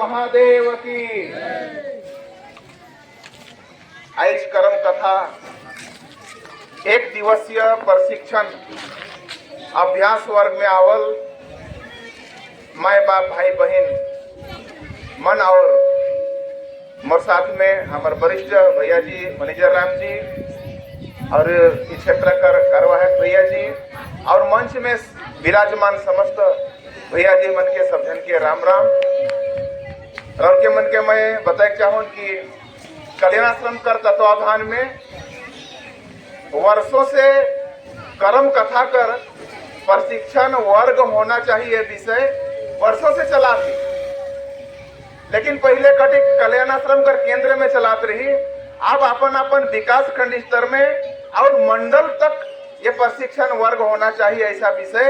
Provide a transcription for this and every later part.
महादेव की। आज कर्म कथा एक दिवसीय प्रशिक्षण अभ्यास वर्ग में आवल माए बाप भाई बहन मन और मोर साथ में हमारे वरिष्ठ भैया जी मैनेजर राम जी और इस क्षेत्र कर कार्यवाहक भैया जी और मंच में विराजमान समस्त भैया जी मन के सब जन के राम राम। और के मन के मैं बताए चाहूँ कि कल्याणाश्रम कर तत्वाधान में वर्षों से कर्म कथा कर प्रशिक्षण वर्ग होना चाहिए विषय वर्षों से चलाती, लेकिन पहले कटी कल्याणाश्रम कर केंद्र में चलात रही। अब अपन अपन विकास खंड स्तर में और मंडल तक ये प्रशिक्षण वर्ग होना चाहिए, ऐसा विषय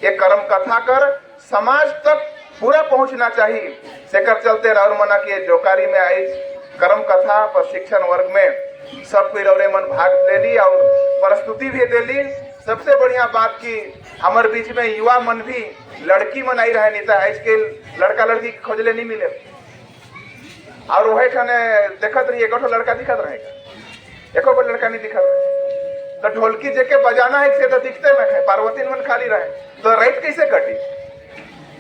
ये कर्म कथा कर समाज तक पूरा पहुंचना चाहिए। सेकर चलते राउर मना के जोकारी में आई कर्म कथा प्रशिक्षण वर्ग में सब कोई रौरे मन भाग ले ली और प्रस्तुति भी दे ली। सबसे बढ़िया बात की हमारे बीच में युवा मन भी लड़की मन आई रहे, नहीं तो आज के लड़का लड़की खोजले नहीं मिले। और वही खाने देखत रही एक लड़का दिखत रहेगा, एको को लड़का नहीं दिखत रहे। तो ढोलकी जेके बजाना है से तो दिखते न है, पार्वती मन खाली रहे तो रात कैसे कटी,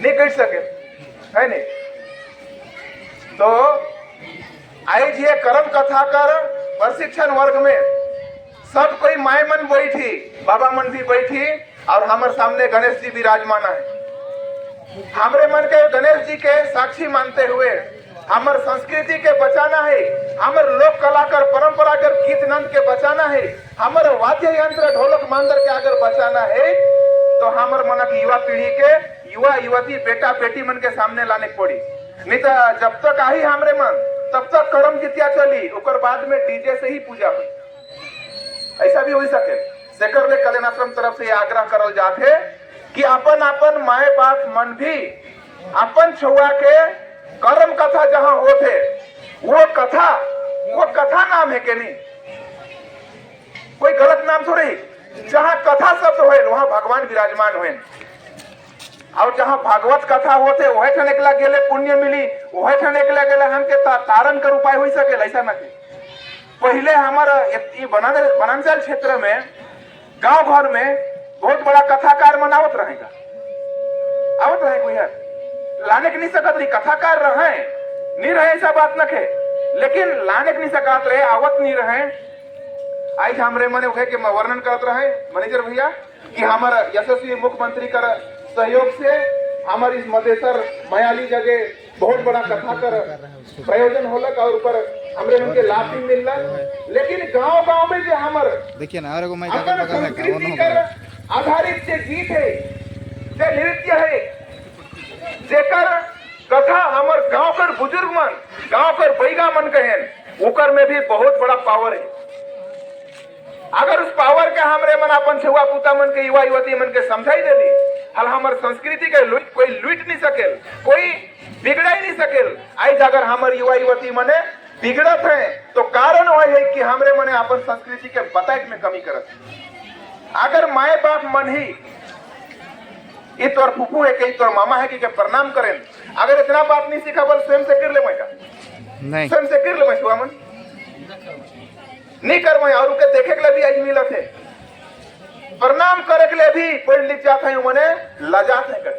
नहीं कट सके है नहीं। तो आज ये कर्म कथा कर प्रशिक्षण वर्ग में सब कोई माए मन बैठी, बाबा मन भी बैठी और हमारे सामने गणेश जी विराजमान है। हमारे मन के गणेश जी के साक्षी मानते हुए हमार संस्कृति के बचाना है, हमार लोक कला कर परंपरागत गीत नंद के बचाना है, हमारे वाद्य यंत्र ढोलक मांदर के अगर बचाना है तो हमार मन की युवा पीढ़ी के युवा युवती बेटा बेटी मन के सामने लाने पड़ी। नहीं तो जब तक आई हमारे मन तब तक कर्म जितिया चली, उकर बाद में डीजे से ही पूजा हुई, ऐसा भी हो सके। सेकर ले कल्याणाश्रम तरफ से आग्रह करल जाते कि अपन अपन माए बाप मन भी अपन छुआ के कर्म कथा जहां होते वो कथा नाम है कि नहीं, कोई गलत नाम थोड़ी। जहां कथा शब्द होए वहां भगवान विराजमान हुए और जहां भागवत कथा होते वह ठन एकला गेले पुण्य मिली, वह ठन एकला गेले हमके तारण कर उपाय हो सके, ऐसा ना कि पहले हमारा वनांचल क्षेत्र में गांव घर में बहुत बड़ा कथाकार मनावत रहेगा, आवत रहे कोई है लाने के नहीं सकत रही, कथाकार रहे नहीं रहे ऐसा बात न खे, लेकिन लाने के नहीं सकत रहे, आवत नहीं रहे। आज हमरे मने उठे के वर्णन करत रहे मैनेजर भैया कि हमारा यशस्वी मुख्यमंत्री कर सहयोग से हमारी इस मधेसर मयाली जगह बहुत बड़ा कथा कर प्रयोजन होलक और ऊपर हमरे मन के लाभ भी मिलला। लेकिन गांव गांव में जो हमार देखिए ना और मैं संस्कृति कर आधारित जे गीत है, जे नृत्य है, जेकर कथा हमार गांव कर बुजुर्ग मन गांव कर बैगा मन कहें उकर में भी बहुत बड़ा पावर है। अगर उस पावर के हमरे मन अपन छुआ पुता मन के युवा युवती मन के समझाई देली हल हमार संस्कृति के कोई लूट नहीं सकेल, कोई बिगड़ा ही नहीं सकेल। आज अगर हमार युवा युवती मने बिगड़त है तो कारण वह है कि हमरे मने अपन संस्कृति के बताए में कमी करत। अगर माए बाप मन ही ये तोर फूफू है कि तोर मामा है कि प्रणाम करें, अगर इतना बात नहीं सीखा बल स्वयं से कर ले मैं नहीं स्वयं से कर ले मैं छुआ मन नहीं कर मैं और के देखे के लिए भी आज मिलत है, प्रणाम करे के लिए भी पढ़ लिख जात है मने लजात है कर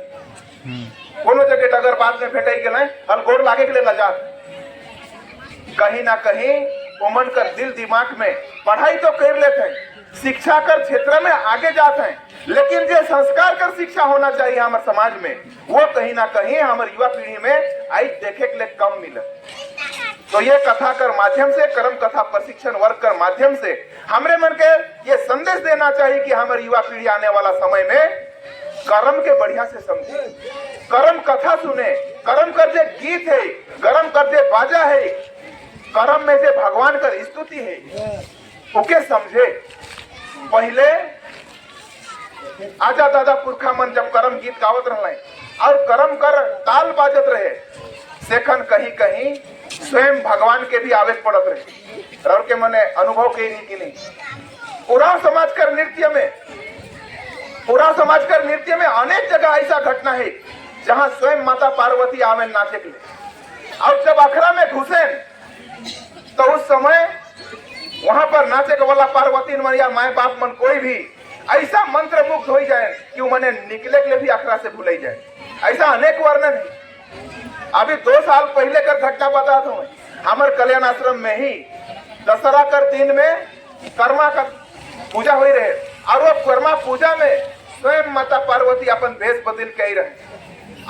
कोनो जगह अगर बात में भेटाई के नहीं हल गोड़ लागे के लिए लजात कहीं ना कहीं उमन कर दिल दिमाग में पढ़ाई तो कर लेते हैं, शिक्षा कर क्षेत्र में आगे जाते हैं, लेकिन जो संस्कार कर शिक्षा होना चाहिए हमारे समाज में वो कहीं ना कहीं हमारे युवा पीढ़ी में आज देखे के लिए कम मिले। तो ये कथा कर माध्यम से कर्म कथा प्रशिक्षण वर्ग कर माध्यम से हमरे मन के ये संदेश देना चाहिए कि हमारी युवा पीढ़ी आने वाला समय में कर्म के बढ़िया से समझे, कर्म कथा सुने, कर्म कर जे गीत है, कर्म कर जे बाजा है, कर्म में जे भगवान का स्तुति है ओके समझे। पहले आजा दादा पुरखा मन जब कर्म गीत गावत रहे और कर्म कर ताल बाजत रहे सेखन कहीं कहीं स्वयं भगवान के भी आवेश पड़त रहे और के मने अनुभव के नहीं कि नहीं। पूरा समाज कर नृत्य में अनेक जगह ऐसा घटना है जहां स्वयं माता पार्वती आवे नाचे के लिए। और जब अखड़ा में घुसे तो उस समय वहां पर नाचे के वाला पार्वती मन या माए बाप मन कोई भी ऐसा मंत्र मुग्ध हो जाए कि उन्हें निकले के लिए भी अखड़ा से भूल जाए। ऐसा अनेक वर्णन है। अभी 2 साल पहले का घटना बता दूं, हमारे कल्याण आश्रम में ही दशहरा कर दिन में कर्मा का पूजा हुई रहे और वो कर्मा पूजा में स्वयं माता पार्वती अपन भेष बदल के ही रहे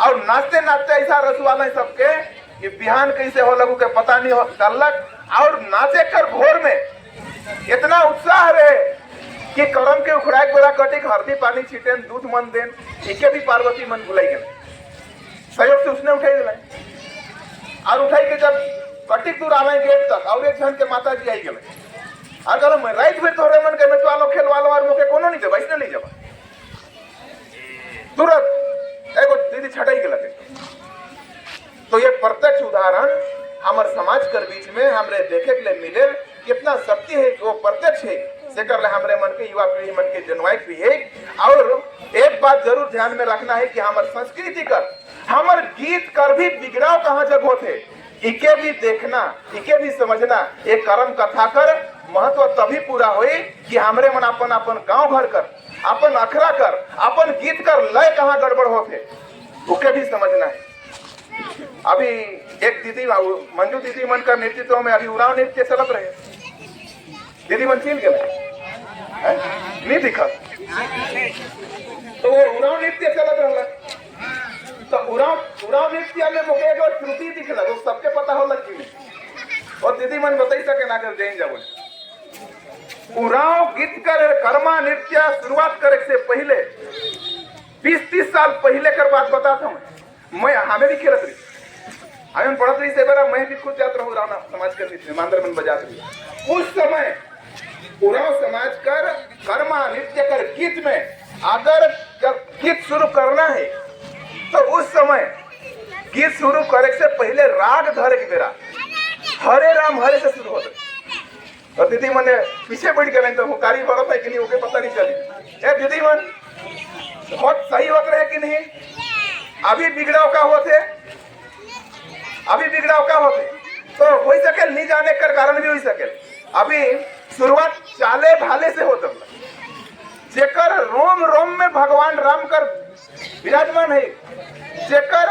और नाचते नाचते ऐसा रसवाला सबके कि बिहान कैसे हो लगू के पता नहीं हो करलक। और नाचे कर भोर में इतना उत्साह रहे कि करम के उखड़ा गोरा कटिक हल्दी पानी छीटेन दूध मन देन इके भी पार्वती मन भुलाई गए। सहयोग से उसने उठाई दिलाई और उठाई के जब कटिक दूर आवे गेट तक और एक जन के माता जी आई गए अगर मैं राइट में तोरे मन के नचवालो खेलवालो और मोके कोनो नहीं देबा इसने नहीं जाबा तुरंत एगो दीदी छटाई के लगे। तो ये प्रत्यक्ष उदाहरण हमारे समाज के बीच में हमरे देखे के लिए मिले कितना शक्ति है वो प्रत्यक्ष है से कर ले हमरे मन के युवा पीढ़ी मन के जनवाइक भी है। और एक बात जरूर ध्यान में रखना है कि हमारे संस्कृति कर हमारे गीत कर भी बिगड़ाव कहाँ जग होते इके भी देखना इके भी समझना। एक कर्म कथा कर महत्व तभी पूरा हुई कि हमरे मन अपन अपन गांव घर कर अपन अखरा कर अपन गीत कर लय कहाँ गड़बड़ होते उके भी समझना है। अभी एक दीदी मंजू दीदी मन का नेतृत्व में अभी उराव नृत्य चलत रहे। दीदी मन चिन गए नहीं दिखा तो वो उराव नृत्य चलत रहा। तो उराव नृत्य में मुझे एगो त्रुटि दिखला तो सबके पता हो लग कि और दीदी मन बताई सके ना कर जैन जाबो उराव गीत कर कर्मा नृत्य शुरुआत करे से पहले 20-30 साल पहले कर बात बताता हूँ। मैं हमें भी खेलत रही हमें पढ़त रही से बार मैं भी खुद जात रहूँ उराव समाज कर नृत्य मांदर मन बजात रही। उस समय उराव समाज कर कर्मा नृत्य कर गीत में अगर जब गीत शुरू करना है तो उस समय गीत शुरू करे से पहले राग धरे के बेरा हरे राम हरे से शुरू होता। और दीदी मने पीछे बैठ गए तो हुकारी बढ़त है कि नहीं ओके पता नहीं चली। ए दीदी मन बहुत सही होत रहे कि नहीं अभी बिगड़ाव का होते अभी बिगड़ाव का होते तो हो सके नहीं जाने कर कारण भी हो सके। अभी शुरुआत चाले भाले से होता जेकर रोम रोम में भगवान राम कर विराजमान है जेकर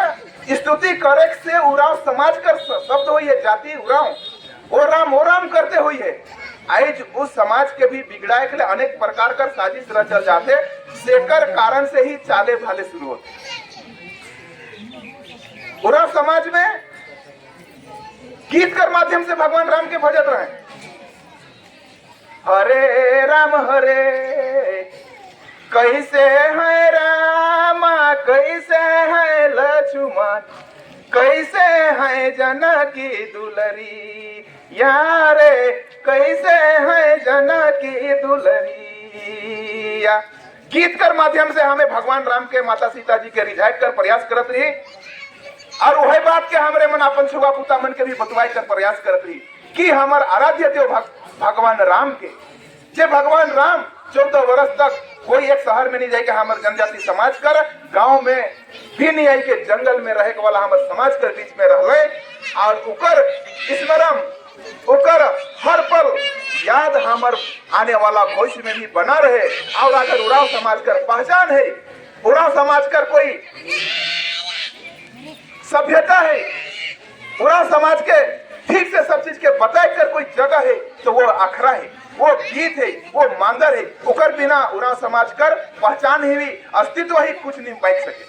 स्तुति करे से उराव समाज कर शब्द हुई है जाति उराव वो राम करते हुई है। आज उस समाज के भी बिगड़ाए के लिए अनेक प्रकार का साजिश रचल जाते सेकर कारण से ही चाले भाले शुरू होते। उराव समाज में गीत कर माध्यम से भगवान राम के भजत रहे। हरे राम कैसे है रामा कैसे है लक्ष्मण कैसे है जानकी दुलरी यारे कैसे है जानकी दुलरी। गीत कर माध्यम से हमें भगवान राम के माता सीता जी के रिझाइट कर प्रयास करत रही और वही बात के हमरे मन अपन छुआ पुता मन के भी बतवाई कर प्रयास करत रही कि हमार आराध्य देव भगवान राम के जे भगवान राम 14 वर्ष तक कोई एक शहर में नहीं जाए कि हमारे जनजाति समाज कर गांव में भी नहीं आई के जंगल में रहे वाला हमारे समाज के बीच में रह और उकर स्मरण उकर हर पल याद हमार आने वाला भविष्य में भी बना रहे। और अगर उराव समाज कर पहचान है उराव समाज कर कोई सभ्यता है उराव समाज के ठीक से सब चीज के बताए कर कोई जगह है तो वो अखरा है वो गीत है वो मांदर है उकर बिना उराव समाज कर पहचान ही भी अस्तित्व ही कुछ नहीं बैठ सके।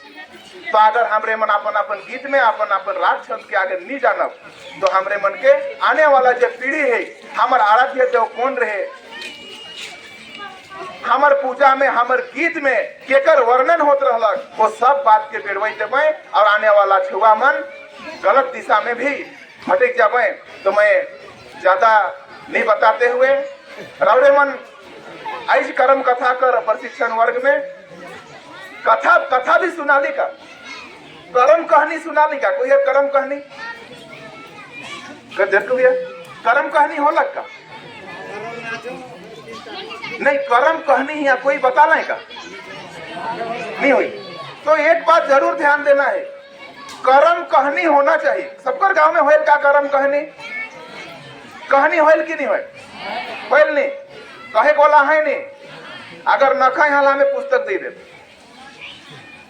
तो अगर हमरे मन अपन अपन गीत में अपन अपन राग छंद के आगे नहीं जानब तो हमरे मन के आने वाला जो पीढ़ी है हमार आराध्य देव कौन रहे हमार पूजा में हमार गीत में केकर वर्णन होत रहलक वो सब बात के बेड़वई देवे और आने वाला छुआ मन गलत दिशा में भी भटक जावे। तो मैं ज्यादा नहीं बताते हुए रावड़े मन आज कर्म कथा कर प्रशिक्षण वर्ग में कथा भी सुनाली का कर्म कहानी सुनाली का कोई है कर्म कहानी देखो भैया कर्म कहानी हो लग का नहीं कर्म कहानी या कोई बता लाए का नहीं हुई तो एक बात जरूर ध्यान देना है, करम कहनी होना चाहिए। सबकर गांव में होल का करम कहनी कहनी होल की नहीं होल नहीं कहे बोला है नहीं। अगर नखा यहाँ में पुस्तक दे दे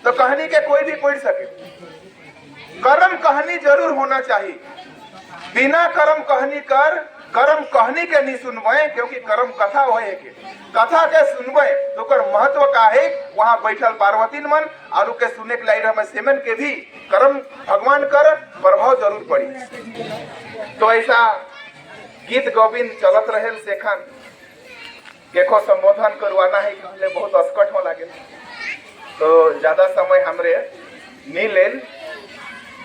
तो कहानी के कोई भी पढ़ सके। करम कहानी जरूर होना चाहिए। बिना करम कहानी कर करम कहानी के नहीं सुनबे, क्योंकि करम कथा होए के कथा के सुनबे तो कर महत्व का है। वहां बैठल पार्वती मन और के सुने के लाई रह सेमन के भी करम भगवान कर प्रभाव जरूर पड़ी। तो ऐसा गीत गोविंद चलत रहे सेखन केको संबोधन करवाना है कहले बहुत अस्कट हो लगे, तो ज्यादा समय हमरे नहीं लेल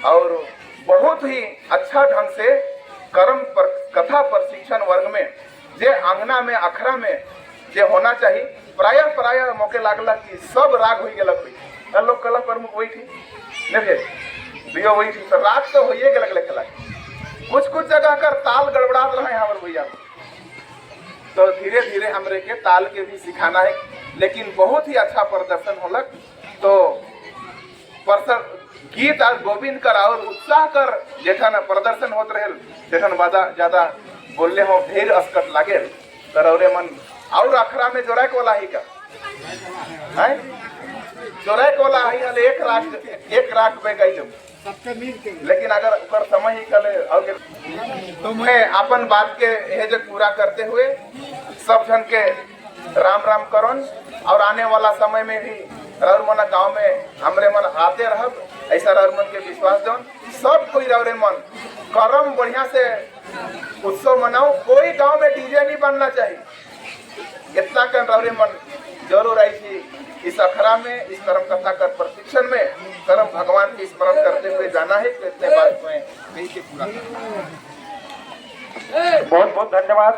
और बहुत ही अच्छा ढंग से कर्म पर कथा प्रशिक्षण वर्ग में जे अंगना में अखरा में जे होना चाहिए प्राय मौके लागला कि सब राग हो गेलक हुई लोग कला प्रमुख वही थी नहीं वही थी तो राग तो होइए गेलक लेखला। कुछ जगह कर ताल गड़बड़ात रहे हमर भैया, तो धीरे धीरे हमरे के ताल के भी सिखाना है। लेकिन बहुत ही अच्छा प्रदर्शन होलक। तो गीत और गोविंद कर और उत्साह कर जेठन प्रदर्शन होत रहे जेठन ज्यादा बोलले हो ढेर अस्कट लागे तरौरे मन और अखरा में जोराक वाला ही का है जोराक वाला ही हले एक राग पे गई जब, लेकिन अगर ऊपर समय ही कले और तो मैं अपन बात के हेज पूरा करते हुए सब जन के राम राम करन और आने वाला समय में भी रौर मन गाँव में हमरे मन आते रह ऐसा रौर मन के विश्वास दौन सब कोई रौरे मन करम बढ़िया से उत्सव मनाओ। कोई गांव में डीजे नहीं बनना चाहिए, इतना कर रौरे मन जरूर आई थी इस अखरा में इस कर्म कथा कर प्रशिक्षण में कर्म भगवान की स्मरण करते हुए जाना है। तो इतने बात में पूरा बहुत बहुत धन्यवाद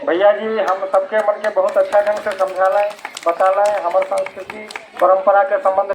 भैया जी। हम सबके मन के बहुत अच्छा ढंग से समझाला बताला हमारे संस्कृति परंपरा के संबंध